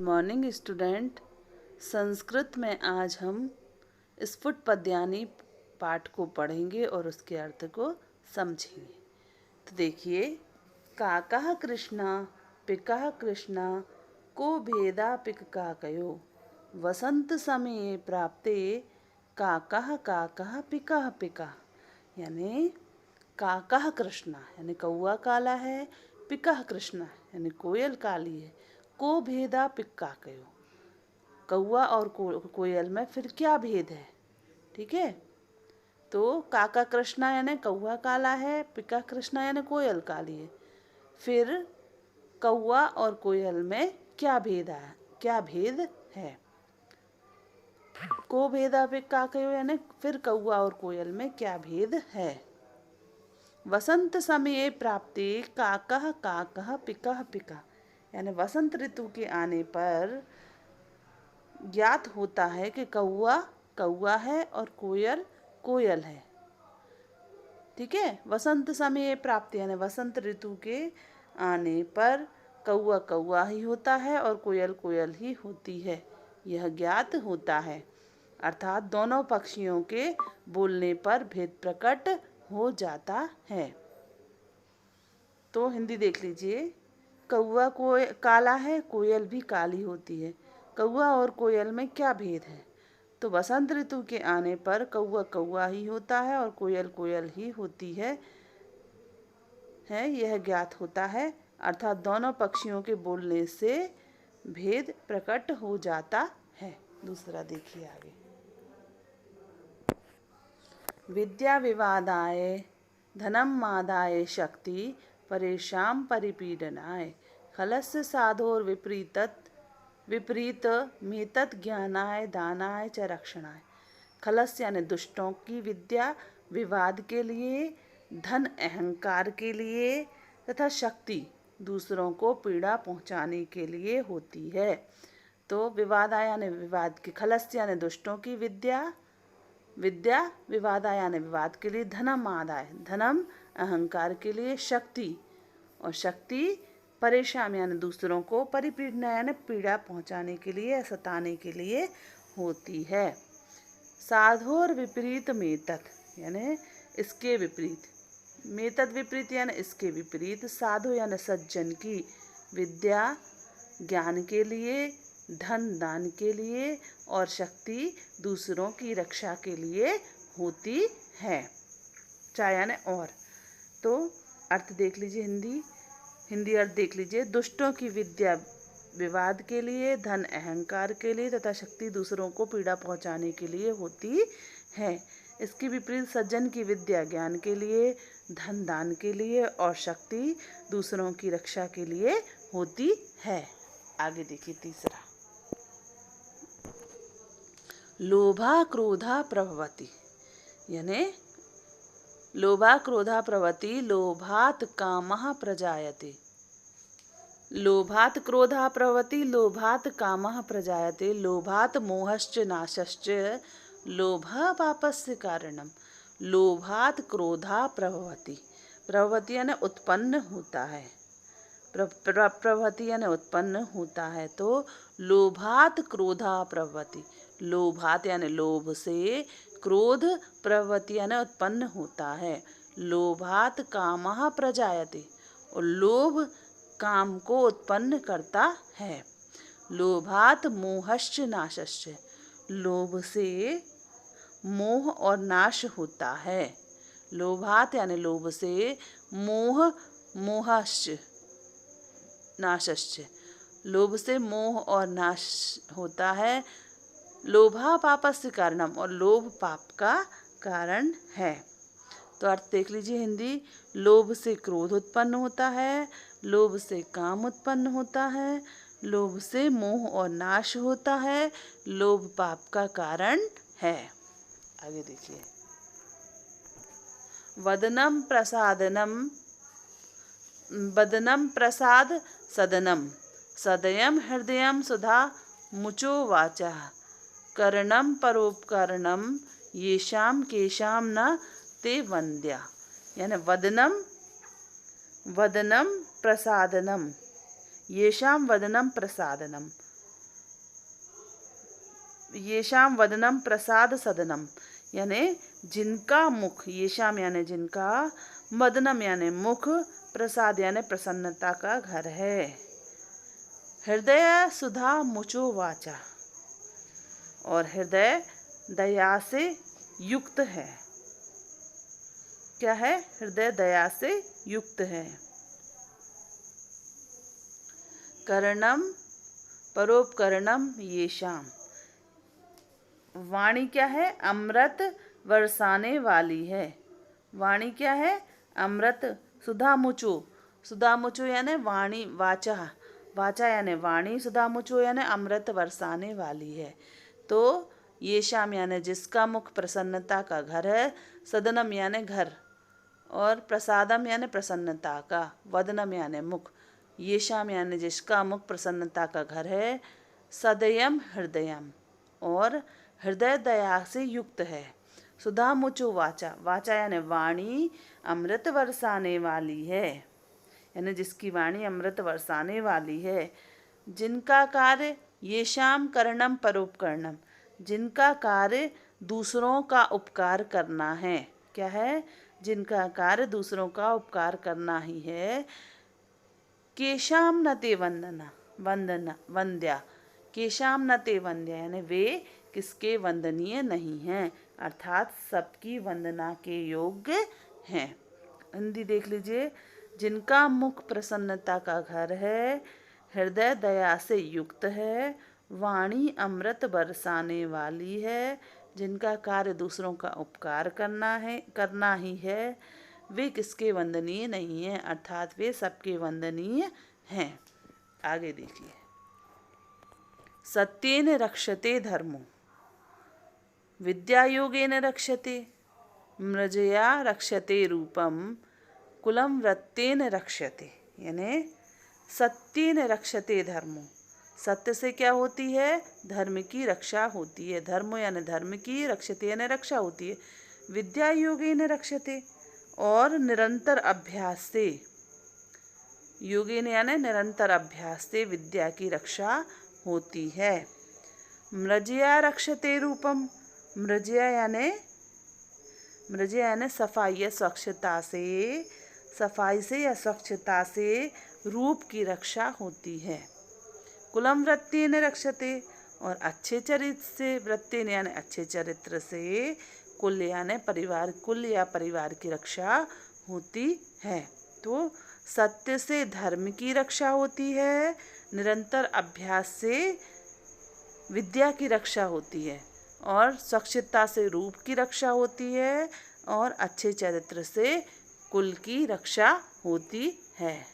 Morning student. Sanskrit में आज हम स्फुट पद्यानी पाठ को पढ़ेंगे और उसके अर्थ को समझेंगे। तो देखिए, काकः कृष्णा पिकः कृष्णा को भेदा पिक काकयो वसंत समये प्राप्ते काकः काकः पिकः पिका। यानी काकः कृष्णा यानी कौआ काला है, पिकः कृष्णा यानी कोयल काली है, को भेदा पिक काकयो कौआ और कोयल में फिर क्या भेद है। ठीक है, तो काका कृष्णा यानी कौआ काला है, पिका कृष्णा यानी कोयल काली है। फिर कौआ और कोयल में क्या भेद है। को भेदा पिक काकयो यानी फिर कौआ और कोयल में क्या भेद है। वसंत समये प्राप्ति काकः काकः पिकः पिका यानी वसंत ऋतु के आने पर ज्ञात होता है कि कौआ कौआ है और कोयल कोयल है। ठीक है, वसंत समय प्राप्ति यानी वसंत ऋतु के आने पर कौआ कौआ ही होता है और कोयल कोयल ही होती है, यह ज्ञात होता है। अर्थात दोनों पक्षियों के बोलने पर भेद प्रकट हो जाता है। तो हिंदी देख लीजिए, कौआ को काला है, कोयल भी काली होती है। कौआ और कोयल में क्या भेद है। तो वसंत ऋतु के आने पर कौआ कौआ ही होता है और कोयल कोयल ही होती है यह ज्ञात होता है। अर्थात दोनों पक्षियों के बोलने से भेद प्रकट हो जाता है। दूसरा देखिए आगे। विद्या विवादाय धनम मादाय शक्ति परेशान परिपीडनाय खलस्य साधोर विपरीत मेतत् ज्ञानाय दानाय च रक्षणाय। खलस्य यानी दुष्टों की विद्या विवाद के लिए, धन अहंकार के लिए तथा शक्ति दूसरों को पीड़ा पहुंचाने के लिए होती है। तो विवादाय यानी विवाद की, खलस्य यानी दुष्टों की विद्या विवादाय यानी विवाद के लिए, धनम आदाय धनम अहंकार के लिए, शक्ति और शक्ति परेशान यानी दूसरों को, परिपीड़ना यानी पीड़ा पहुंचाने के लिए, सताने के लिए होती है। साधोर विपरीत मेतत यानी इसके विपरीत, मेतत विपरीत यानी इसके विपरीत, साधु यानी सज्जन की विद्या ज्ञान के लिए, धन दान के लिए और शक्ति दूसरों की रक्षा के लिए होती है। चाहे यानी और। तो अर्थ देख लीजिए, हिंदी अर्थ देख लीजिए। दुष्टों की विद्या विवाद के लिए, धन अहंकार के लिए तथा शक्ति दूसरों को पीड़ा पहुंचाने के लिए होती है। इसके विपरीत सज्जन की विद्या ज्ञान के लिए, धन दान के लिए और शक्ति दूसरों की रक्षा के लिए होती है। आगे देखिए तीसरा। लोभा क्रोधा प्रभवति यानी लोभा क्रोधा प्रवति लोभात कामः प्रजायते। लोभात क्रोधा प्रवति लोभात कामः प्रजायते लोभात मोहश्च नाशश्च लोभः पापस्य कारणम। लोभात क्रोधा प्रभवति, प्रभवति यानी उत्पन्न होता है, प्रभवति यानी उत्पन्न होता है। तो लोभात क्रोधा प्रभवति, लोभात यानी लोभ से, क्रोध प्रवृत्ति यानी उत्पन्न होता है। लोभात कामः प्रजायते और लोभ काम को उत्पन्न करता है। लोभात मोहश्च नाशश्च, लोभ से मोह और नाश होता है। लोभात यानी लोभ से, मोहश्च नाशश्च, लोभ से मोह और नाश होता है। लोभा पापस्य कारणम और लोभ पाप का कारण है। तो अर्थ देख लीजिए हिंदी। लोभ से क्रोध उत्पन्न होता है, लोभ से काम उत्पन्न होता है, लोभ से मोह और नाश होता है, लोभ पाप का कारण है। आगे देखिए। वदनम प्रसाद सदनम सदयम हृदयम सुधा मुचो वाचा कर्णम परोपकरणम येषाम केशाम न ते वंद्या। यानी वदनम प्रसादनम येषाम वदनम प्रसादनम, येषाम वदनम प्रसाद सदनम, यानी जिनका मुख, येषाम यानी जिनका, वदनम यानी मुख, प्रसाद यानी प्रसन्नता का घर है। हृदय सुधा मुचो वाचा, और हृदय दया से युक्त है। क्या है? हृदय दया से युक्त है। कर्णम परोपकरणम येषाम, वाणी क्या है? अमृत बरसाने वाली है। वाणी क्या है? अमृत। सुधामुचु, सुधामुचु यानी वाणी, वाचा, वाचा यानी वाणी, सुधामुचु यानी अमृत बरसाने वाली है। तो येषाम यानी जिसका मुख प्रसन्नता का घर है, सदनम यानी घर, और प्रसादम यानी प्रसन्नता का, वदनम यानी मुख, येषाम यानी जिसका मुख प्रसन्नता का घर है, सदयम हृदयम, और हृदय दया से युक्त है। सुधा मुचो वाचा, वाचा यानी वाणी अमृत बरसाने वाली है, यानी जिसकी वाणी अमृत बरसाने वाली है। जिनका कार्य येषाम कर्णम परोपकरणम, जिनका कार्य दूसरों का उपकार करना है। क्या है? जिनका कार्य दूसरों का उपकार करना ही है। केशाम न ते वंदना, वंदना वंद्या, केशाम न ते वंद्या यानी वे किसके वंदनीय नहीं हैं, अर्थात सबकी वंदना के योग्य हैं। हिंदी देख लीजिए। जिनका मुख प्रसन्नता का घर है, हृदय दया से युक्त है, वाणी अमृत बरसाने वाली है, जिनका कार्य दूसरों का उपकार करना ही है, वे किसके वंदनीय नहीं हैं, अर्थात वे सबके वंदनीय हैं। आगे देखिए। सत्येन रक्षते धर्मो, विद्यायोगेन रक्षते, मृजया रक्षते रूपम, कुलम वृत्तेन रक्षते, यानी सत्येन रक्षते धर्मो, सत्य से क्या होती है? धर्म की रक्षा होती है। धर्म यानी धर्म की, रक्षते यानी रक्षा होती है। विद्या योगेन रक्षते, और निरंतर अभ्यास से, योगेन यानी निरंतर अभ्यास से विद्या की रक्षा होती है। मृजया रक्षते रूपम, मृजया यानी सफाई या स्वच्छता से, सफाई से या स्वच्छता से रूप की रक्षा होती है। कुलम वृत्तेन रक्षते, और अच्छे चरित्र से, वृत्तेन यानी अच्छे चरित्र से, कुल यानी परिवार, कुल या परिवार की रक्षा होती है। तो सत्य से धर्म की रक्षा होती है, निरंतर अभ्यास से विद्या की रक्षा होती है, और स्वच्छता से रूप की रक्षा होती है, और अच्छे चरित्र से कुल की रक्षा होती है।